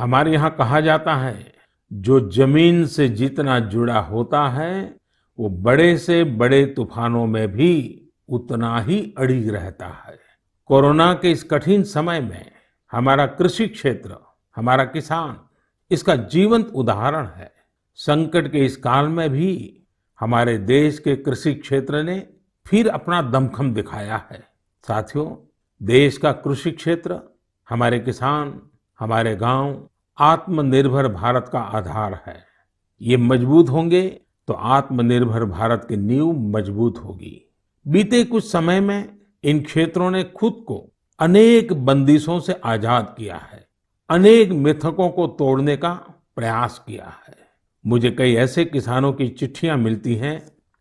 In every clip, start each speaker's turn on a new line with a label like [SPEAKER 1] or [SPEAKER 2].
[SPEAKER 1] हमारे यहाँ कहा जाता है, जो जमीन से जितना जुड़ा होता है वो बड़े से बड़े तूफानों में भी उतना ही अड़िग रहता है। कोरोना के इस कठिन समय में हमारा कृषि क्षेत्र, हमारा किसान इसका जीवंत उदाहरण है। संकट के इस काल में भी हमारे देश के कृषि क्षेत्र ने फिर अपना दमखम दिखाया है। साथियों, देश का कृषि क्षेत्र, हमारे किसान, हमारे गांव आत्मनिर्भर भारत का आधार है। ये मजबूत होंगे तो आत्मनिर्भर भारत की नींव मजबूत होगी। बीते कुछ समय में इन क्षेत्रों ने खुद को अनेक बंदिशों से आजाद किया है, अनेक मिथकों को तोड़ने का प्रयास किया है। मुझे कई ऐसे किसानों की चिट्ठियां मिलती हैं,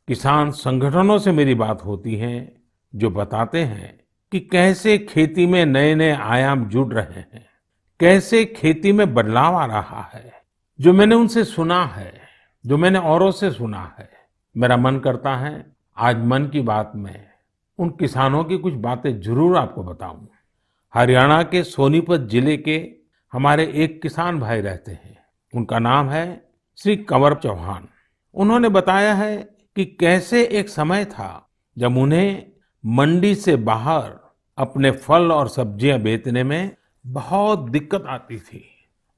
[SPEAKER 1] किसान संगठनों से मेरी बात होती है, जो बताते हैं कि कैसे खेती में नए नए आयाम जुड़ रहे हैं, कैसे खेती में बदलाव आ रहा है। जो मैंने उनसे सुना है, जो मैंने औरों से सुना है, मेरा मन करता है आज मन की बात में उन किसानों की कुछ बातें जरूर आपको बताऊं। हरियाणा के सोनीपत जिले के हमारे एक किसान भाई रहते हैं, उनका नाम है श्री कंवर चौहान। उन्होंने बताया है कि कैसे एक समय था जब उन्हें मंडी से बाहर अपने फल और सब्जियां बेचने में बहुत दिक्कत आती थी।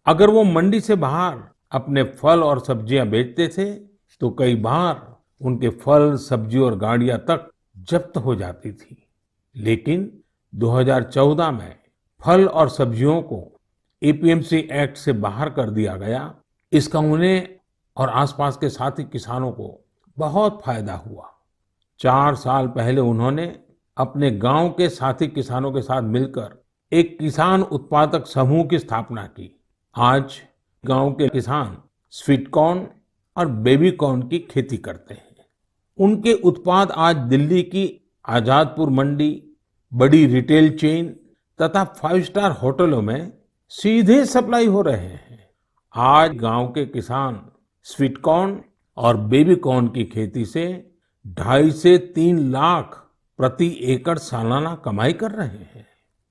[SPEAKER 1] अगर वो मंडी से बाहर अपने फल और सब्जियां बेचते थे तो कई बार उनके फल, सब्जी और गाड़ियां तक जब्त हो जाती थी। लेकिन 2014 में फल और सब्जियों को एपीएमसी एक्ट से बाहर कर दिया गया। इसका उन्हें और आसपास के साथी किसानों को बहुत फायदा हुआ। 4 साल पहले उन्होंने अपने गांव के साथी किसानों के साथ मिलकर एक किसान उत्पादक समूह की स्थापना की। आज गांव के किसान स्वीट कॉर्न और बेबी कॉर्न की खेती करते हैं। उनके उत्पाद आज दिल्ली की आजादपुर मंडी, बड़ी रिटेल चेन तथा 5 स्टार होटलों में सीधे सप्लाई हो रहे हैं। आज गांव के किसान स्वीट कॉर्न और बेबी कॉर्न की खेती से 2.5 से 3 लाख प्रति एकड़ सालाना कमाई कर रहे हैं।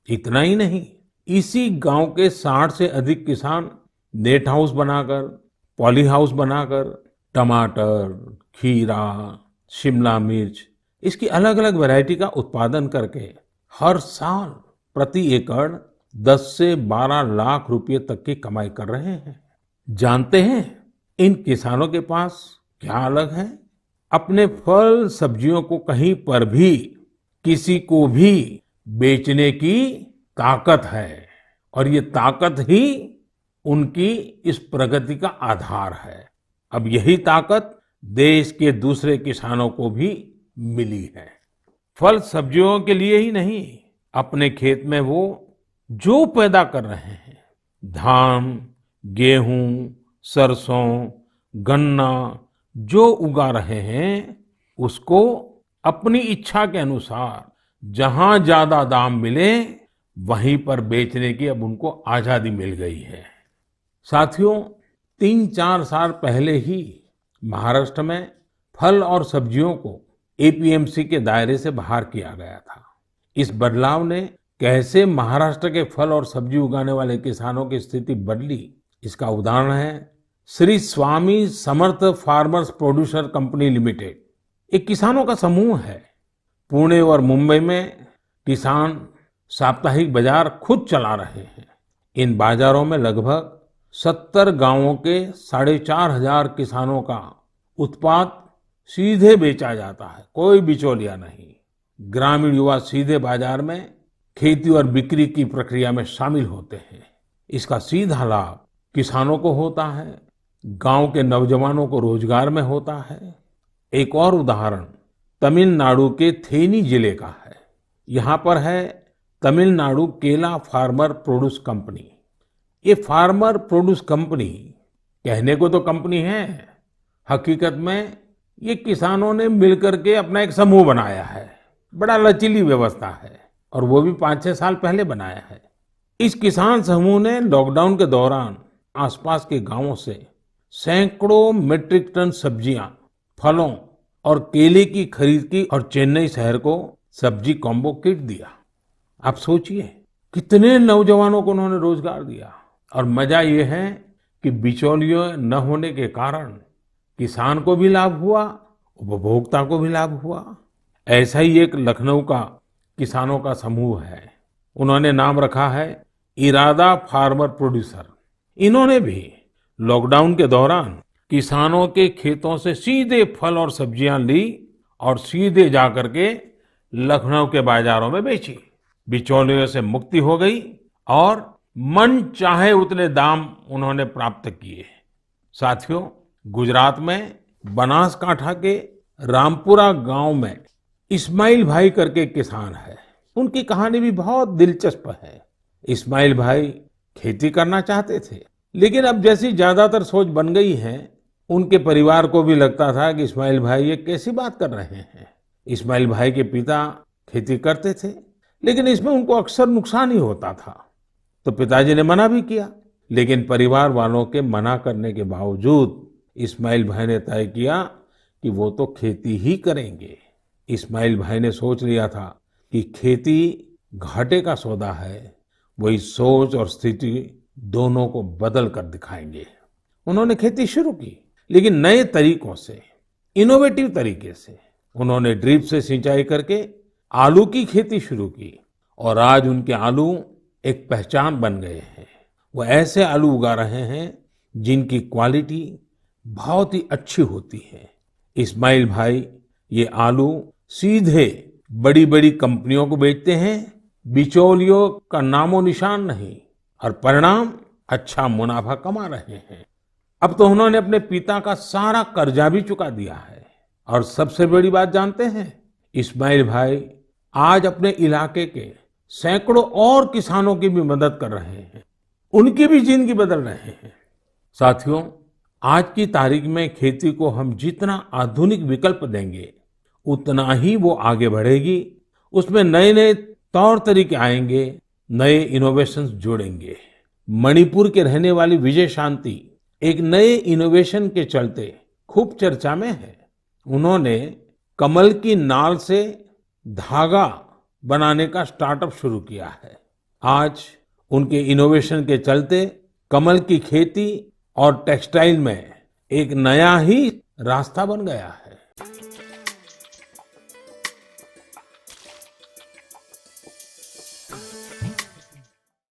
[SPEAKER 1] इतना ही नहीं, इसी गांव के 60 से अधिक किसान नेट हाउस बनाकर, पॉली हाउस बनाकर टमाटर, खीरा, शिमला मिर्च इसकी अलग अलग वैरायटी का उत्पादन करके हर साल प्रति एकड़ 10 से 12 लाख रुपए तक की कमाई कर रहे हैं। जानते हैं इन किसानों के पास क्या अलग है? अपने फल सब्जियों को कहीं पर भी किसी को भी बेचने की ताकत है, और ये ताकत ही उनकी इस प्रगति का आधार है। अब यही ताकत देश के दूसरे किसानों को भी मिली है। फल सब्जियों के लिए ही नहीं, अपने खेत में वो जो पैदा कर रहे हैं, धान, गेहूं, सरसों, गन्ना जो उगा रहे हैं, उसको अपनी इच्छा के अनुसार जहां ज्यादा दाम मिले वहीं पर बेचने की अब उनको आजादी मिल गई है। साथियों, 3-4 साल पहले ही महाराष्ट्र में फल और सब्जियों को एपीएमसी के दायरे से बाहर किया गया था। इस बदलाव ने कैसे महाराष्ट्र के फल और सब्जी उगाने वाले किसानों की स्थिति बदली, इसका उदाहरण है Shri Swami Samarth farmers producer company limited. एक किसानों का समूह है। पुणे और मुंबई में किसान साप्ताहिक बाजार खुद चला रहे हैं। इन बाजारों में लगभग 70 गांवों के 4,500 किसानों का उत्पाद सीधे बेचा जाता है, कोई बिचौलिया नहीं। ग्रामीण युवा सीधे बाजार में खेती और बिक्री की प्रक्रिया में शामिल होते हैं। इसका सीधा लाभ किसानों को होता है, गांव के नौजवानों को रोजगार में होता है। एक और उदाहरण तमिलनाडु के थेनी जिले का है। यहाँ पर है तमिलनाडु केला फार्मर प्रोड्यूस कंपनी। ये फार्मर प्रोड्यूस कंपनी कहने को तो कंपनी है, हकीकत में ये किसानों ने मिलकर के अपना एक समूह बनाया है। बड़ा लचीली व्यवस्था है और वो भी 5-6 साल पहले बनाया है। इस किसान समूह ने लॉकडाउन के दौरान आसपास के गांवों से सैकड़ों मीट्रिक टन सब्जियां, फलों और केले की खरीद की और चेन्नई शहर को सब्जी कॉम्बो किट दिया। आप सोचिए कितने नौजवानों को उन्होंने रोजगार दिया। और मजा ये है कि बिचौलियों न होने के कारण किसान को भी लाभ हुआ, उपभोक्ता को भी लाभ हुआ। ऐसा ही एक लखनऊ का किसानों का समूह है। उन्होंने नाम रखा है इरादा फार्मर प्रोड्यूसर। इन्होंने भी लॉकडाउन के दौरान किसानों के खेतों से सीधे फल और सब्जियां ली और सीधे जाकर के लखनऊ के बाजारों में बेची। बिचौलियों से मुक्ति हो गई और मन चाहे उतने दाम उन्होंने प्राप्त किए। साथियों, गुजरात में बनासकांठा के रामपुरा गांव में इस्माइल भाई करके किसान है। उनकी कहानी भी बहुत दिलचस्प है। इस्माइल भाई खेती करना चाहते थे, लेकिन अब जैसी ज्यादातर सोच बन गई है, उनके परिवार को भी लगता था कि इस्माइल भाई ये कैसी बात कर रहे हैं। इस्माइल भाई के पिता खेती करते थे, लेकिन इसमें उनको अक्सर नुकसान ही होता था। तो पिताजी ने मना भी किया, लेकिन परिवार वालों के मना करने के बावजूद इस्माइल भाई ने तय किया कि वो तो खेती ही करेंगे। इस्माइल भाई ने सोच लिया था कि खेती घाटे का सौदा है। वही सोच और स्थिति दोनों को बदल कर दिखाएंगे। उन्होंने खेती शुरू की, लेकिन नए तरीकों से, इनोवेटिव तरीके से। उन्होंने ड्रिप से सिंचाई करके आलू की खेती शुरू की और आज उनके आलू एक पहचान बन गए हैं। वो ऐसे आलू उगा रहे हैं जिनकी क्वालिटी बहुत ही अच्छी होती है। इस्माइल भाई ये आलू सीधे बड़ी बड़ी कंपनियों को बेचते हैं। बिचौलियों का नामो निशान नहीं, और परिणाम अच्छा मुनाफा कमा रहे हैं। अब तो उन्होंने अपने पिता का सारा कर्जा भी चुका दिया है। और सबसे बड़ी बात जानते हैं, इस्माइल भाई आज अपने इलाके के सैकड़ों और किसानों की भी मदद कर रहे हैं। उनकी भी जिंदगी बदल रहे हैं। साथियों, आज की तारीख में खेती को हम जितना आधुनिक विकल्प देंगे, उतना ही वो आगे बढ़ेगी। उसमें नए नए तौर तरीके आएंगे, नए इनोवेशंस जुड़ेंगे। मणिपुर के रहने वाली विजय शांति एक नए इनोवेशन के चलते खूब चर्चा में है। उन्होंने कमल की नाल से धागा बनाने का स्टार्टअप शुरू किया है। आज उनके इनोवेशन के चलते कमल की खेती और टेक्सटाइल में एक नया ही रास्ता बन गया है।